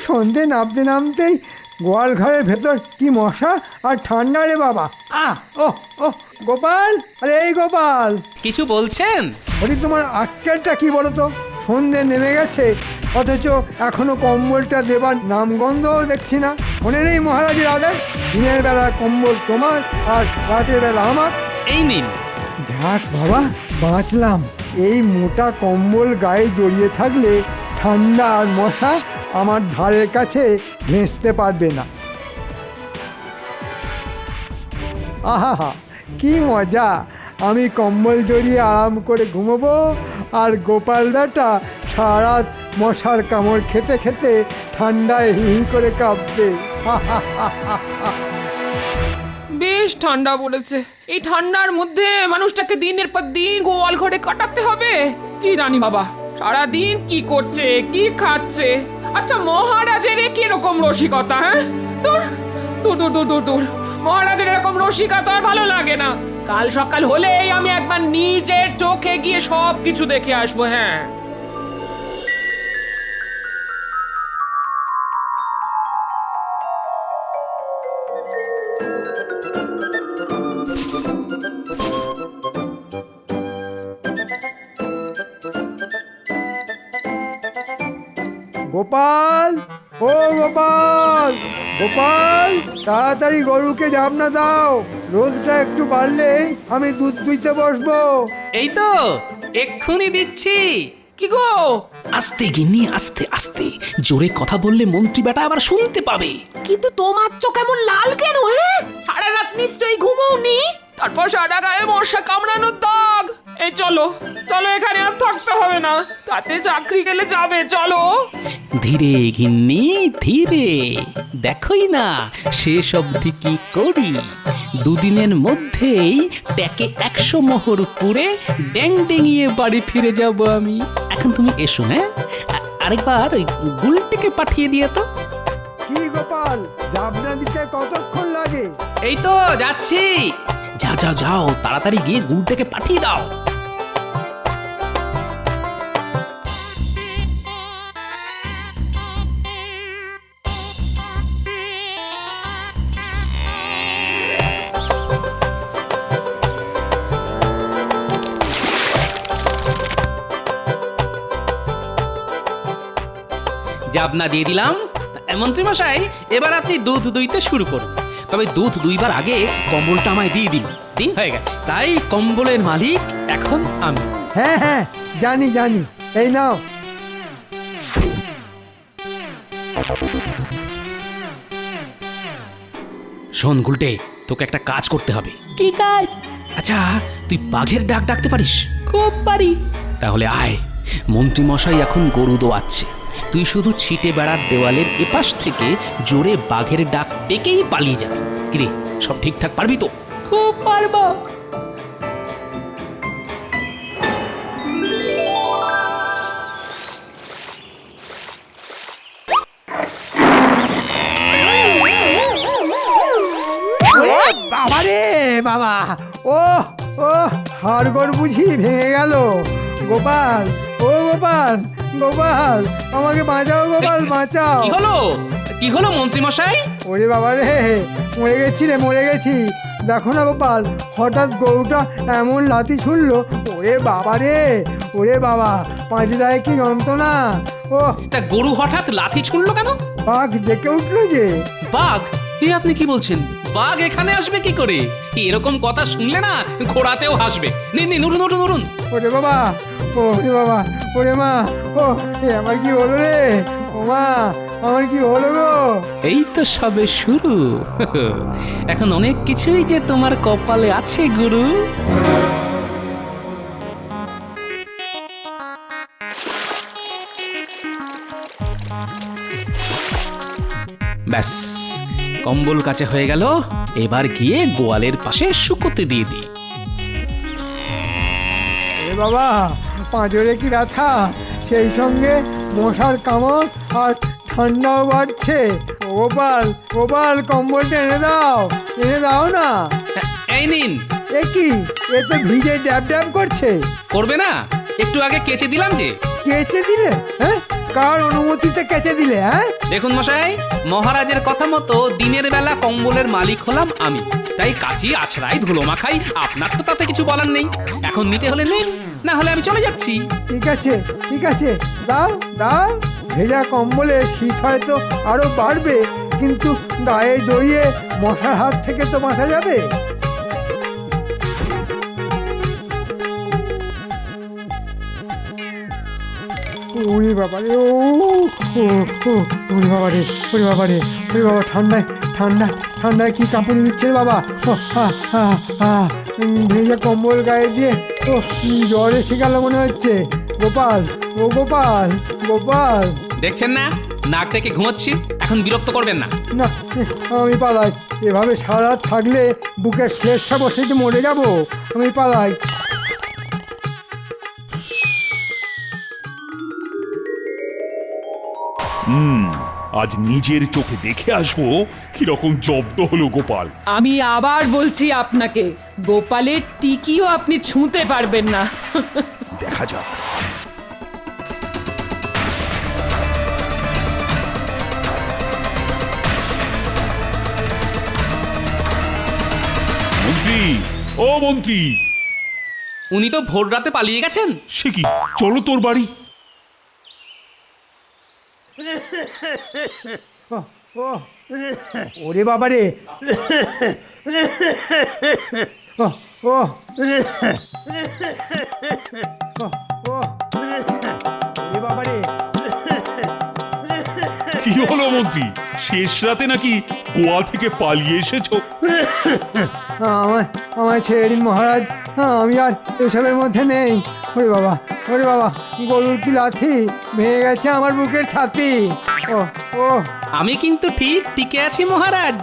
সন্ধে নামতে নামতেই গোয়াল ঘরের ভেতর কি মশা আর ঠান্ডা রে বাবা। ও ও গোপাল, আরে এই গোপাল, কিছু বলছেন? ওরে তোমার আক্কেলটা কি বলো তো? সন্ধে নেমে গেছে অথচ এখনো কম্বলটা দেবার নামগন্ধও দেখছি না। মনে নেই মহারাজের আদেশ, দিনের বেলা কম্বল তোমার আর রাতের বেলা আমার। এই নিন। যাক বাবা, বাঁচলাম। এই মোটা কম্বল গায়ে জড়িয়ে থাকলে ঠান্ডা আর মশা আমার ধারের কাছে ঘেঁষতে পারবে না। আহা, কি মজা! আমি কম্বল জড়িয়ে আরাম করে ঘুমোবো আর গোপাল বেটা সারা রাত মশার কামড় খেতে খেতে ঠান্ডায় হি হি করে কাঁপবে। বেশ ঠান্ডা পড়েছে। এই ঠান্ডার মধ্যে মানুষটাকে দিনের পর দিন গোয়াল ঘরে কাটাতে হবে। কি জানি বাবা, সারাদিন কি করছে, কি খাচ্ছে। আচ্ছা, মহারাজের কিরকম রসিকতা? হ্যাঁ, দূর দূর দূর দূর দূর দূর, মহারাজের এরকম রসিকতা আর ভালো লাগে না। কাল সকাল হলেই আমি একবার নিজের চোখে গিয়ে সব কিছু দেখে আসবো। হ্যাঁ, গোপাল, ও গোপাল, গোপাল, তাড়াতাড়ি গরুকে জাবনা দাও। রোদটা একটু বাড়লেই আমি দুধ দুইতে বসবো। এই তো এক্ষুনি দিচ্ছি। কি গো? আস্তে গিন্নি, আস্তে আস্তে। জোরে কথা বললে মন্ত্রী বেটা আবার শুনতে পাবে। কিন্তু তোমার চোখ এমন লাল কেন? হ্যাঁ, সারা রাত নিশ্চয়ই ঘুমোওনি। তারপর সারা গায়ে মশা কামড়ানোর দাগ। এই চলো চলো, এখানে আর থাকতে হবে না, তাতে চাকরি গেলে যাবে। চলো। ধীরে গিন্নি, ধীরে। দেখোই না শেষ অবধি কি করি। দুদিনের মধ্যেই ট্যাকে 100 মোহর পুরে ড্যাং ডেঙিয়ে বাড়ি ফিরে যাব আমি। এখন তুমি এসো। হ্যাঁ, আরেকবার ওই গুলটিকে পাঠিয়ে দিয়ে তো। কি গোপাল, জাবনা দিতে কতক্ষণ লাগে? এই তো যাচ্ছি। যাও যাও যাও, তাড়াতাড়ি গিয়ে গুলটাকে পাঠিয়ে দাও। জাবনা দিয়ে দিলাম। মন্ত্রী মশাই, এবার আপনি দুধ দুইতে শুরু করুন। তবে দুধ দুইবার আগে কম্বলটা আমায় দিয়ে দিন। দিন হয়ে গেছে, তাই কম্বলের মালিক এখন আমি। হ্যাঁ হ্যাঁ, জানি জানি, এই নাও। শোন গুলটে, তোকে একটা কাজ করতে হবে। কি কাজ? আচ্ছা, তুই বাঘের ডাক ডাকতে পারিস? খুব পারি। তাহলে আয়। মন্ত্রী মশাই এখন গরু দোয়াচ্ছে, তুই শুধু ছিটে বেড়ার দেওয়ালের এপাশ থেকে জোরে বাঘের ডাক ডেকেই পালিয়ে যাবি। কিরে, সব ঠিকঠাক পারবি তো? খুব পারবো। বাবা রে বাবা, ও ও হাড়গোড় বুঝি ভেঙে গেল। গোপাল, ও গোপাল, গোপাল, আমাকে বাঁচাও গোপাল, বাঁচাও। কি হলো? কি হলো মন্ত্রী মশাই? ওরে বাবা রে, মরে গেছি রে, মরে গেছি। দেখো না গোপাল, হঠাৎ গরুটা এমন লাথি ছুড়লো। ওরে বাবা রে, ওরে বাবা, পাঁচলায় কি যন্ত্রণা। ও, তা গরু হঠাৎ লাথি ছুঁড়লো কেন? বাঘ ডেকে উঠলো যে। বাঘ? এ আপনি কি বলছেন? বাঘ এখানে আসবে কি করে? এরকম কথা শুনলে না ঘোড়াতেও হাসবে। নিন নিন, উঠুন উঠুন উঠুন। ওরে বাবা, ওরে বাবা, ওরে মা, ও এ আমার কি হলো রে? ও মা, আমার কি হলো গো? এই তো সবে শুরু। এখন অনেক কিছুই যে তোমার কপালে আছে গুরু। ব্যাস, কম্বল কাছে হয়ে গেল। এবার গিয়ে গোয়ালের পাশে শুকোতে দিয়ে দিই। এ বাবা, পাঁজরে কি ব্যথা, সেই সঙ্গে মশার কামড় আর ঠান্ডাও বাড়ছে। ও গোপাল, গোপাল, কম্বলটা এনে দাও, এনে দাও না। এই নিন। এ কি, এ তো ভিজে ড্যাব ড্যাব করছে। করবে না? একটু আগে কেচে দিলাম যে। কেচে দিলে? হ্যাঁ, কার অনুমতিতে কেচে দিলে? হ্যাঁ, দেখুন মশাই, মহারাজের কথা মতো দিনের বেলা কম্বলের মালিক হলাম আমি, তাই কাচি আছড়াই ধুলো মাখাই, আপনার তো তাতে কিছু বলার নেই। এখন নিতে হলে নিন, না হলে আমি চলে যাচ্ছি। ঠিক আছে, ঠিক আছে, দাও দাও। ভেজা কম্বলে শীত হয়তো আরো বাড়বে, কিন্তু গায়ে জড়িয়ে মশার হাত থেকে তো বাঁচা যাবে। ওরে বাবা রে, ওরে বাবা রে, ওরে বাবা রে, ওরে বাবা, ঠান্ডায় ঠান্ডায় ঠান্ডায় কি কাঁপুনি দিচ্ছে রে বাবা। ভেজা কম্বল গায়ে দিয়ে জ্বর এসে গেল মনে হচ্ছে। গোপাল, ও গোপাল, গোপাল। দেখছেন না, নাক ডেকে ঘুমোচ্ছি, এখন বিরক্ত করবেন না। না, আমি পালাই। এভাবে সারা রাত থাকলে বুকের শ্লেষা বসে যে মরে যাব। আমি পালাই। আজ নিজের চোখে দেখে আসবো কিরকম জব্দ হলো গোপাল। আমি আবার বলছি আপনাকে, গোপালের টিকিও আপনি ছুঁতে পারবেন না। দেখা যাক। মন্ত্রী, ও মন্ত্রী। উনি তো ভোর রাতে পালিয়ে গেছেন। সে কি, চলো তোর বাড়ি। ও, ওরে বাবা রে, ও, ও, ওরে বাবা রে। কি হলো মন্ত্রী, শেষ রাতে নাকি গোয়া থেকে পালিয়ে এসেছো? আমায় আমায় ছেড়ে দিন মহারাজ, আমি আর এসবের মধ্যে নেই। ওরে বাবা, ওরে বাবা, গরুর কি লাথি, ভেঙে গেছে আমার বুকের ছাতি। ও, ও, আমি কিন্তু ঠিক টিকে আছি মহারাজ।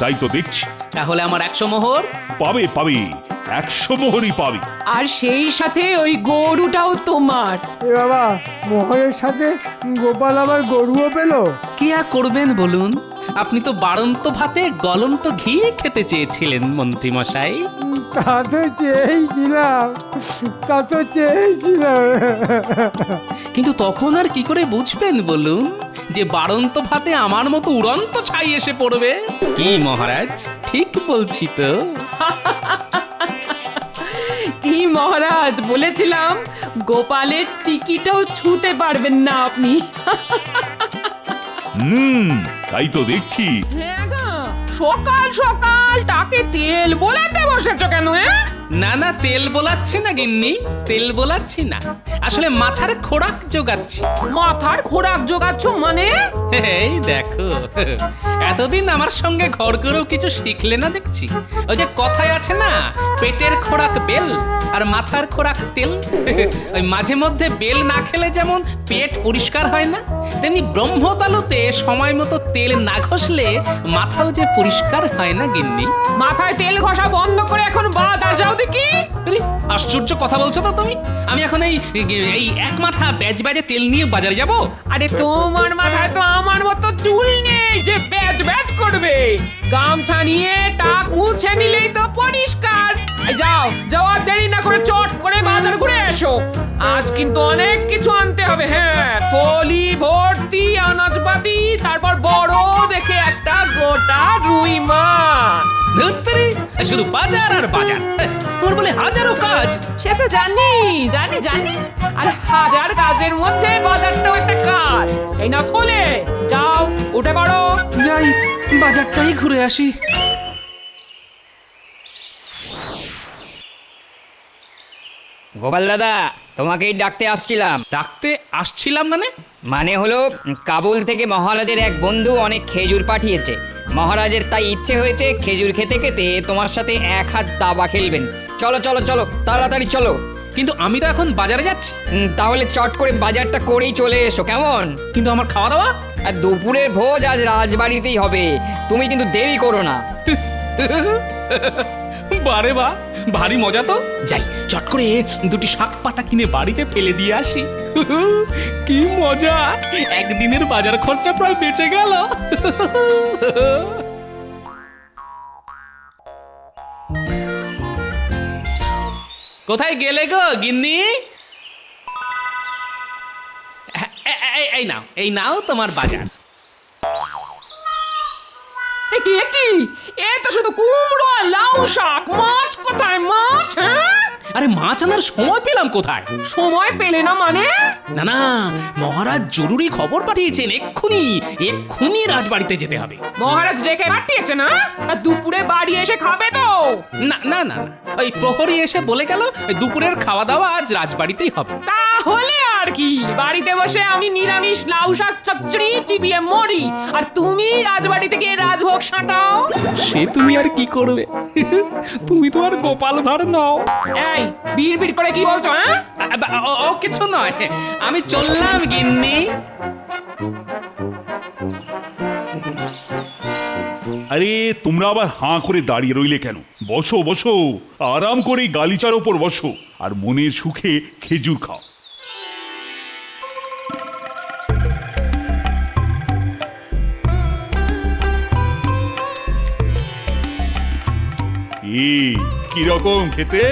তাই তো দেখছি। তাহলে আমার 100 মোহর। পাবে পাবে, 100 মোহরই পাবে। আর সেই সাথে ওই গরুটাও তোমার। এ বাবা, মোহরের সাথে গোপাল আবার গরুও পেলো। কি আর করবেন বলুন, আপনি তো বাড়ন্ত ভাতে গলন্ত ঘি খেতে চেয়েছিলেন মন্ত্রী মশাই। তা তো চেয়েছিলাম, তা তো চেয়েছিলাম। কিন্তু তখন আর কি করে বুঝবেন বলুন যে বাড়ন্ত ভাতে আমার মতো উড়ন্ত ছাই এসে পড়বে? কি মহারাজ, ঠিক বলছি তো? কি মহারাজ, বলেছিলাম গোপালের টিকিটাও ছুঁতে পারবেন না আপনি। তাই তো দেখছি। হ্যাঁ গো, সকাল সকাল তাকে তেল বোলাতে বসেছো কেন? না না, তেল বোলাচ্ছি না গিন্নি, তেল বোলাচ্ছি না, আসলে মাথার খোরাক জোগাচ্ছি। মাথার খোরাক জোগাচ্ছ মানে? এই দেখো, এতদিন আমার সঙ্গে ঘর করেও কিছু শিখলে না দেখছি। ওই যে কথায় আছে না, পেটের খোরাক বেল আর মাথার খোরাক তেল। ওই মাঝে মধ্যে বেল না খেলে যেমন পেট পরিষ্কার হয় না, তেমনি ব্রহ্মতালুতে সময় মতো তেল না ঘষলে মাথাও যে পরিষ্কার হয় না গিন্নি। মাথায় তেল ঘষা বন্ধ করে এখন বাজার যাও দেখি। আরে, আশ্চর্য কথা বলছো তো তুমি। আমি এখন এই এই এক মাথা ব্যাজ ব্যাজে তেল নিয়ে বাজারে যাব? আরে তোমার মাথায় তো আমার মতো চুল নেই যে ব্যাজ ব্যাজ করবে। গামছা নিয়ে টাক মুছে নিলেই তো পরিষ্কার। এই যাও যাও, আর দেরি না করে চট করে বাজার ঘুরে এসো। আজ কিন্তু অনেক কিছু আনতে হবে। হ্যাঁ, থলি ভর্তি আনাজপাতি, তারপর বড় দেখে একটা গোটা রুই মাছ। ধুত্তরি, শুধু বাজার আর বাজার, তোমার বলে হাজারো কাজ। সে তো জানি জানি জানি, আর হাজার কাজের মধ্যে বাজারটাও একটা কাজ। এই না থলে, যাও উঠে পড়ো। যাই, বাজারটাই ঘুরে আসি। গোপাল দাদা, তোমাকেই ডাকতে আসছিলাম। ডাকতে আসছিলাম মানে? মানে হলো, কাবুল থেকে মহারাজের এক বন্ধু অনেক খেজুর পাঠিয়েছে। মহারাজের তাই ইচ্ছে হয়েছে খেজুর খেতে খেতে তোমার সাথে এক হাত দাবা খেলবেন। চলো চলো চলো, তাড়াতাড়ি চলো। কিন্তু আমি তো এখন বাজারে যাচ্ছি। তাহলে চট করে বাজারটা করেই চলে এসো, কেমন? কিন্তু আমার খাওয়া দাওয়া? আর দুপুরের ভোজ আজ রাজবাড়িতেই হবে, তুমি কিন্তু দেরি করো না। বারে বা, ভারী মজা তো। যাই, চট করে দুটি শাক পাতা কিনে বাড়িতে ফেলে দিয়ে আসি। কি মজা, একদিনের বাজার খরচা প্রায় বেঁচে গেল। কোথায় গেলে গো গিন্নি? এই নাও তোমার বাজার। এ কি এ তো শুধু কুমড়ো আর লাউ শাক, মাছ কোথায় মাছ? হ্যাঁ, আরে মাছ আনার সময় পেলাম কোথায়? সময় পেলে না মানে? না মহারাজ জরুরি খবর পাঠিয়েছেন, এক্ষুনি রাজবাড়িতে যেতে হবে। মহারাজ ডেকে পাঠিয়েছে না? আর দুপুরে বাড়ি এসে খাবে তো? না ওই প্রহরী এসে বলে গেল দুপুরের খাওয়া দাওয়া আজ রাজবাড়িতেই হবে। তাহলে আর কি, বাড়িতে বসে আমি নিরামিষ লাউ শাক চচ্চড়ি চিবিয়ে মরি, আর তুমি রাজবাড়িতে গিয়ে রাজভোগ সাঁটাও। সে তুমি আর কি করবে, তুমি তো আর গোপাল ভাঁড় নও। এই বিড় করে কি বলছো? হ্যাঁ, ও কিছু নয়, আমি চললাম গিন্নি। আরে তোমরা আবার হাঁ করে দাঁড়িয়ে রইলে কেন? বসো বসো, আরাম করে গালিচার ওপর বসো আর মনের সুখে খেজুর খাও। কিরকম খেতে?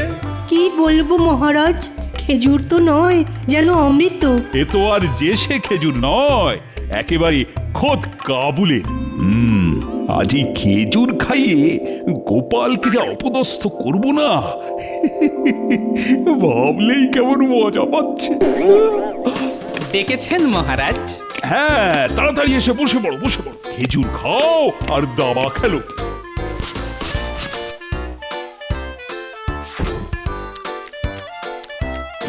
কি বলবো মহারাজ, খেজুর তো নয়, যেন অমৃত। এ তো আর যে সে খেজুর নয়, একেবারে খোদ কাবুলে। আজ এই খেজুর খাইয়ে গোপালকে যা অপদস্থ করব না, ভাবলেই কেমন মজা পাচ্ছে। ডেকেছেন মহারাজ? হ্যাঁ, তাড়াতাড়ি এসে বসে পড়ো। খেজুর খাও আর দাবা খেলো।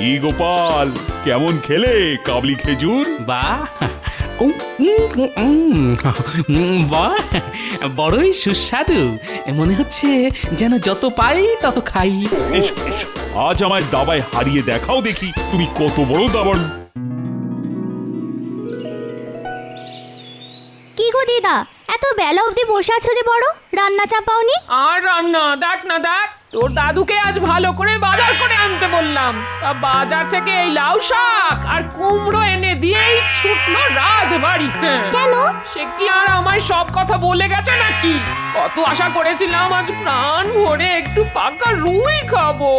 কি গোপাল, কেমন খেলে কাবলি খেজুর? বাহ, বাহ, বড়ই সুস্বাদু। মনে হচ্ছে যেন যত পাই তত খাই। এসো, আজ আমায় দাবায় হারিয়ে দেখাও দেখি তুমি কত বড় দাবাড়ু। কি গো দিদা, এত বেলা অবধি বসে আছো যে? বড় রান্না চাপাওনি? আর রান্না দেখ না দেখ, তোর দাদুকে আজ ভালো করে বাজার করে আনতে বললাম, তা বাজার থেকে এই লাউ শাক আর কুমড়ো এনে দিয়েই ছুটলো রাজবাড়ি। কেন? সে কি আর আমায় সব কথা বলে গেছে নাকি? কত আশা করেছিলাম আজ প্রাণ ভরে একটু পাকা রুই খাবো।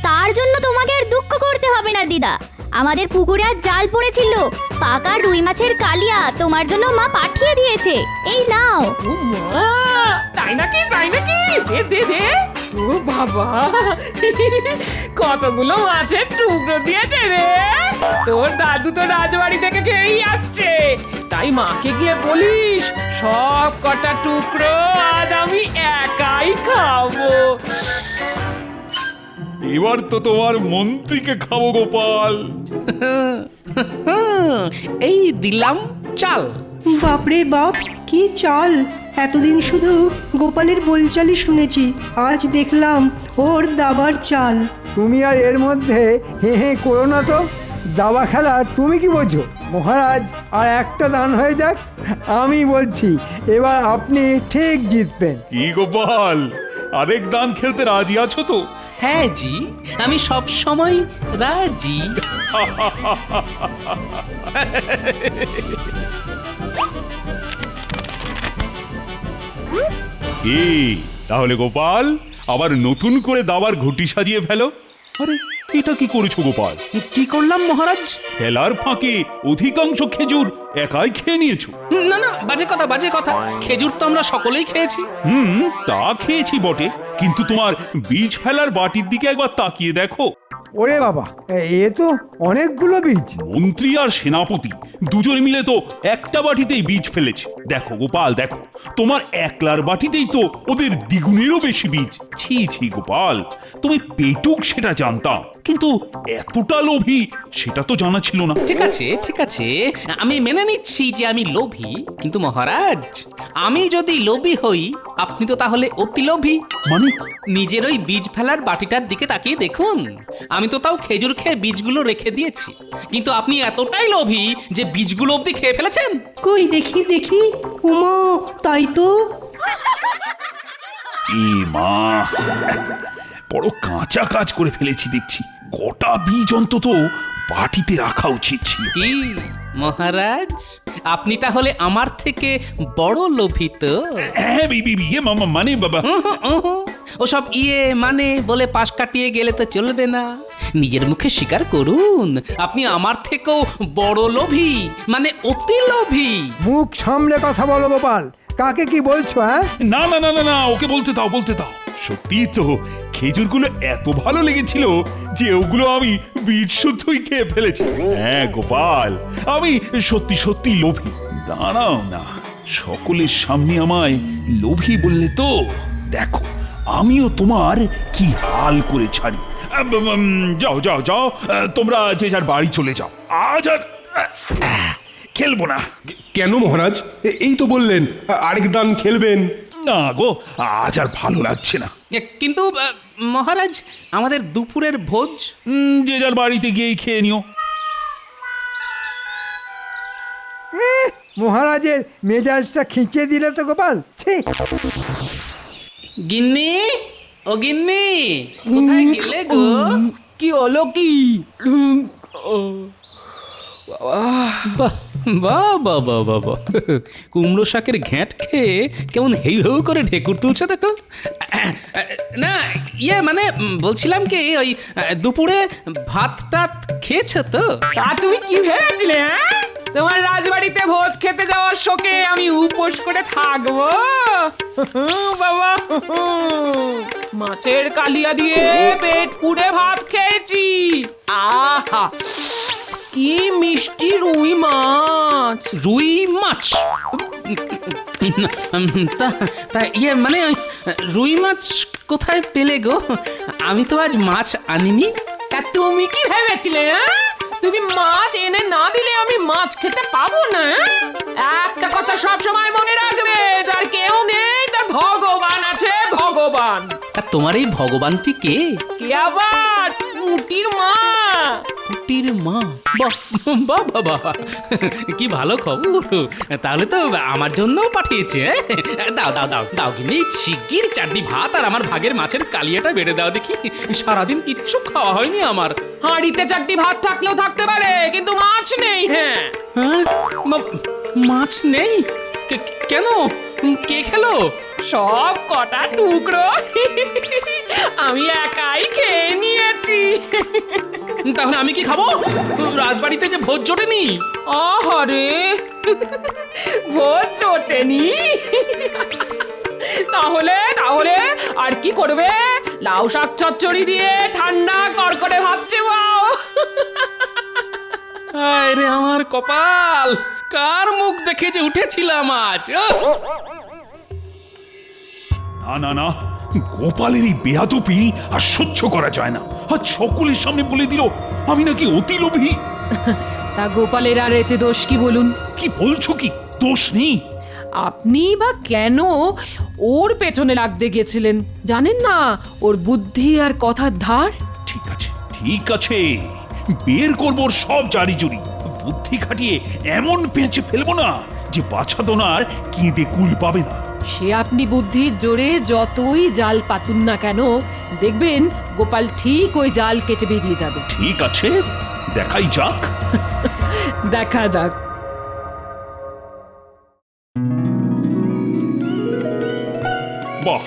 তার জন্য তোমাকে আর দুঃখ করতে হবে না দিদা, আমাদের পুকুরে আজ জাল পড়েছিল, পাকা রুই মাছের কালিয়া তোমার জন্য মা পাঠিয়ে দিয়েছে, এই নাও। ও মা, তাই নাকি দে। ও বাবা, কতগুলো মাছের টুকরো দিয়েছে রে। তোর দাদু তো রাজবাড়ি থেকে খেয়েই আসছে, তাই মাকে গিয়ে বলিস সব কটা টুকরো আজ আমি একাই খাবো। এবার তো তোমার মন্ত্রীকে খাবো গোপাল। এই দিলাম চাল। বাপরে বাপ, কি চাল! এতদিন শুধু গোপালের বলচালই শুনেছি, আজ দেখলাম ওর দাবার চাল। তুমি আর এর মধ্যে হে করো না তো। দাবা খেলা তুমি কি বোঝো? মহারাজ আর একটা দান হয়ে যাক, আমি বলছি এবার আপনি ঠিক জিতবেন। কি গোপাল, আরেক দান খেলতে রাজি আছো তো? হ্যাঁ জি, আমি সব সময় রাজি। কি তাহলে গোপাল, আবার নতুন করে দাবার ঘুটি সাজিয়ে ফেলো। আরে এটা কি করেছো গোপাল? কি করলাম মহারাজ? খেলার ফাঁকে অধিকাংশ খেজুর একাই খেয়ে নিয়েছো। না, বাজে কথা। খেজুর তো আমরা সকলেই খেয়েছি। তা খেয়েছি বটে, কিন্তু তোমার বীজ ফেলার বাটির দিকে একবার তাকিয়ে দেখো। ওরে বাবা, এ তো অনেকগুলো বীজ। মন্ত্রী আর সেনাপতি দুজনে মিলে তো একটা বাটিতেই বীজ ফেলেছে। দেখো গোপাল, দেখো, তোমার একলার বাটিতেই তো ওদের দ্বিগুণেরও বেশি বীজ। ছি গোপাল, তুমি পেটুক সেটা জানতাম, কিন্তু এতটা লোভী সেটা তো জানা ছিল না। ঠিক আছে, আমি মেনে নিচ্ছি যে আমি লোভী, কিন্তু মহারাজ আমি যদি লোভী হই, আপনি তো তাহলে অতি লোভী। মানে? নিজের ওই বীজ ফেলার বাটিটার দিকে তাকিয়ে দেখুন, আমি তো তাও খেজুর খেয়ে বীজগুলো রেখে দিয়েছি, কিন্তু আপনি এতটাই লোভী যে বীজগুলো অবধি খেয়ে ফেলেছেন। কই দেখি, উমা, তাই তো। এ মা, বড় কাঁচা কাজ করে ফেলেছি দেখছি। কটা বীজ অন্তত বাটিতে রাখা উচিত ছিল। কি মহারাজ, আপনি তাহলে আমার থেকে বড় লোভিত? হ্যাঁ মানে বাবা, ওসব মানে বলে পাশ কাটিয়ে গেলে তো চলবে না। নিজের মুখে স্বীকার করুন আপনি আমার থেকেও বড় লোভী মানে অতি লোভী। মুখ সামলে কথা বলো গোপাল, কাকে কি বলছো? হ্যাঁ, না না না না না, ওকে বলতে দাও, বলতে দাও। সত্যি তো খেজুরগুলো এত ভালো লেগেছিল যে ওগুলো আমি বীজ শুদ্ধই খেয়ে ফেলেছি। হ্যাঁ গোপাল, আমি সত্যি সত্যি লোভী। দাঁড়াও না, সকলের সামনে আমায় লোভী বললে তো, দেখো আমিও তোমার কি হাল করে ছাড়ি। যাও যাও যাও, তোমরা যে যার বাড়ি চলে যাও, আজ আর খেলবো না। কেন মহারাজ? এই তো বললেন আরেক দান খেলবেন। না গো, আজ আর ভালো লাগছে না। কিন্তু মহারাজ আমাদের দুপুরের ভোজ। যে যার বাড়িতে গিয়েই খেয়ে নিও। মহারাজের মেজাজটা খিঁচে দিলে তো গোপাল। ছি, গিন্নি, ও গিন্নি, কোথায় গেলে গো? কি হলো কি? বাহ বাহ বাহ বাহ বাহ বাহ। কুমড়ো শাকের ঘ্যাঁট খেয়ে কেমন হেউ হেউ করে ঢেকুর তুলছে দেখো। না ইয়ে মানে বলছিলাম কি ওই দুপুরে ভাত টাত খেয়েছো তো? তা তুমি কি ভেবেছিলে? হ্যাঁ, তোমার রাজবাড়িতে ভোজ খেতে যাওয়ার শোকে আমি উপোস করে থাকবো? বাবা, মাছের কালিয়া দিয়ে পেট পুড়ে ভাত খেয়েছি। আহা, কি মিষ্টি রুই মাছ। রুই মাছ? তা তা ইয়ে মানে ওই রুই মাছ কোথায় পেলে গো? আমি তো আজ মাছ আনিনি। তা তুমি কি ভেবেছিলে? হ্যাঁ, তুমি মাছ এনে না দিলে আমি মাছ খেতে পাবো না? একটা কথা সব সময় মনে রাখবে, যার কেউ নেই তার ভগবান আছে, ভগবান। তা তোমার এই ভগবানটি কে? কে আবার? মুটির মা। কুটির মা? বাহ বাহ বাহ বাহ, কি ভালো খবর। তাহলে তো আমার জন্যও পাঠিয়েছে। দাও দাও দাও দাও কিন্তু শিগগির চাটনি ভাত আর আমার ভাগের মাছের কালিয়াটা বেড়ে দাও দেখি। সারাদিন কিচ্ছু খাওয়া হয়নি আমার। হাঁড়িতে চারটি ভাত থাকলেও থাকতে পারে, কিন্তু মাছ নেই। হ্যাঁ, হ্যাঁ, মাছ নেই? কেন? কে খেলো? সব কটা টুকরো আমি একাই খেয়ে নিয়েছি। তাহলে আমি কি খাবো? রাজবাড়িতে যে ভোজ জোটেনি। আহারে, ভোজ জোটেনি? তাহলে তাহলে আর কি করবে? লাউ শাক চচ্চড়ি দিয়ে ঠান্ডা কড়কড়ে ভাত চেবাও। হায় রে আমার কপাল, কার মুখ দেখে যে উঠেছিলাম আজ। না না না, গোপালের এই বেয়াদপি আর সহ্য করা যায় না। আর সকলের সামনে বলে দিল আমি নাকি অতি লোভী। তা গোপালের আর এতে দোষ কি বলুন? কি বলছো কি? দোষ নেই? আপনি বা কেন ওর পেছনে লাগতে গেছিলেন? জানেন না ওর বুদ্ধি আর কথার ধার? ঠিক আছে ঠিক আছে, বের করবো ওর সব জারি জুরি। বুদ্ধি খাটিয়ে এমন পেঁচে ফেলবো না যে বাছা দোনার কেঁদে কুল পাবে না। সে আপনি বুদ্ধির জোরে যতই জাল পাতুন না কেন, দেখবেন গোপাল ঠিক ওই জাল কেটে বেরিয়ে যাবে। ঠিক আছে, দেখাই যাক। দেখা যাক। বাহ,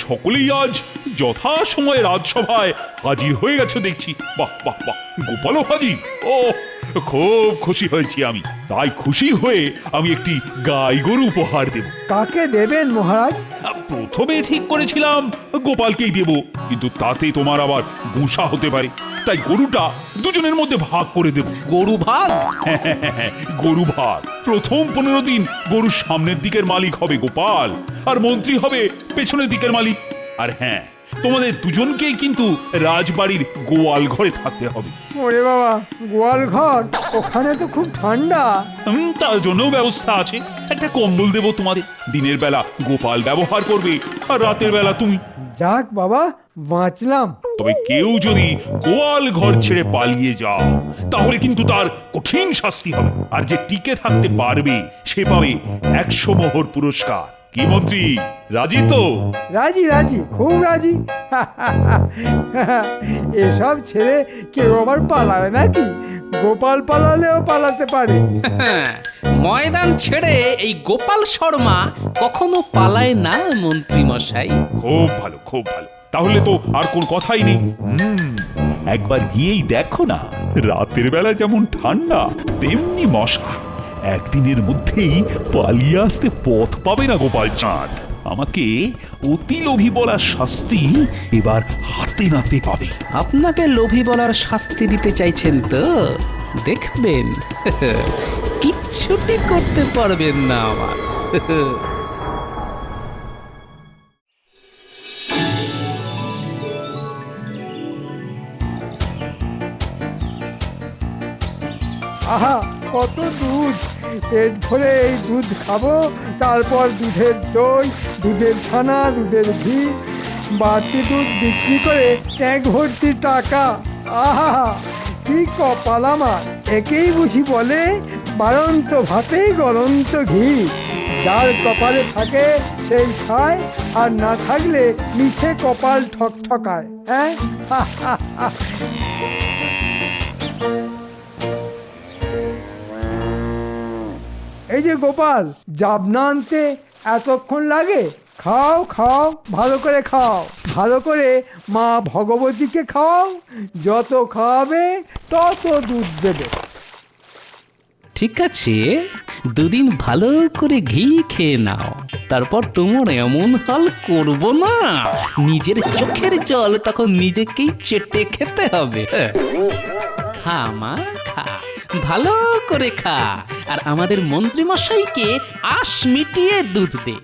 সকলেই আজ যথা সময়ে রাজসভায় হাজির হয়ে গেছে দেখছি। বাহ বাহ বাহ, গোপালও হাজির। ও, খুব খুশি হয়েছি আমি। তাই খুশি হয়ে আমি একটি গাই গরু উপহার দেব। কাকে দেবেন মহারাজ? প্রথমে ঠিক করেছিলাম গোপালকেই দেব, কিন্তু তাতে তোমার আবার গুঁসা হতে পারে। তাই গরুটা দুজনের মধ্যে ভাগ করে দেব। গরু ভাগ? গরু ভাগ। প্রথম 15 দিন গরুর সামনের দিকের মালিক হবে গোপাল, আর মন্ত্রী হবে পেছনের দিকের মালিক। আর হ্যাঁ, তোমাদের দুজনকেই কিন্তু রাজবাড়ির গোয়াল ঘরে থাকতে হবে। ওরে বাবা, গোয়াল ঘর? ওখানে তো খুব ঠান্ডা। তার জন্য ব্যবস্থা আছে। একটা কম্বল দেব তোমাদের। দিনের বেলা গোপাল ব্যবহার করবে, আর রাতের বেলা তুমি। যাক বাবা, বাঁচলাম। তবে কেউ যদি গোয়াল ঘর ছেড়ে পালিয়ে যাও, তাহলে কিন্তু তার কঠিন শাস্তি হবে। আর যে টিকে থাকতে পারবে সে পাবে 100 মোহর পুরস্কার। কি মন্ত্রী, রাজি তো? রাজি রাজি, খুব রাজি। এসব ছেড়ে কেউ আবার পালায় নাকি? গোপাল পালালেও পালাতে পারে। ময়দান ছেড়ে এই গোপাল শর্মা কখনো পালায় না মন্ত্রী মশাই। খুব ভালো খুব ভালো, তাহলে তো আর কোন কথাই নেই। একবার গিয়েই দেখো না, রাতের বেলা যেমন ঠান্ডা তেমনি মশা। একদিনের মধ্যেই পালিয়ে আসতে পথ পাবে না গোপাল চাঁদ। আমাকে অতি লোভী বলার শাস্তি এবার হাতে নাতে হবে। আপনাকে লোভী বলার শাস্তি দিতে চাইছেন তো? দেখবেন কিচ্ছুটি করতে পারবেন না আমার। আহা, কত দুধ! পেট ভরে এই দুধ খাবো, তারপর দুধের দই, দুধের ছানা, দুধের ঘি, বাড়তি দুধ বিক্রি করে ট্যাঙ্ক ভর্তি টাকা। আহা, কি কপাল আমার! একেই বুঝি বলে বাড়ন্ত ভাতেই গলন্ত ঘি। যার কপালে থাকে সেই খায়, আর না থাকলে মিছে কপাল ঠকঠকায়। হ্যাঁ, এই যে গোপাল, জাবনা আনতে এতক্ষণ লাগে? খাও খাও, ভালো করে খাও, ভালো করে মা ভগবতীকে খাও। যত খাওয়াবে তত দুধ দেবে। ঠিক আছে, দুদিন ভালো করে ঘি খেয়ে নাও, তারপর তোমার এমন হাল করব না, নিজের চোখের জল তখন নিজেকেই চেটে খেতে হবে। খা মা খা, ভালো করে খা, আর আমাদের মন্ত্রী মশাইকে আশ মিটিয়ে দুধ দে।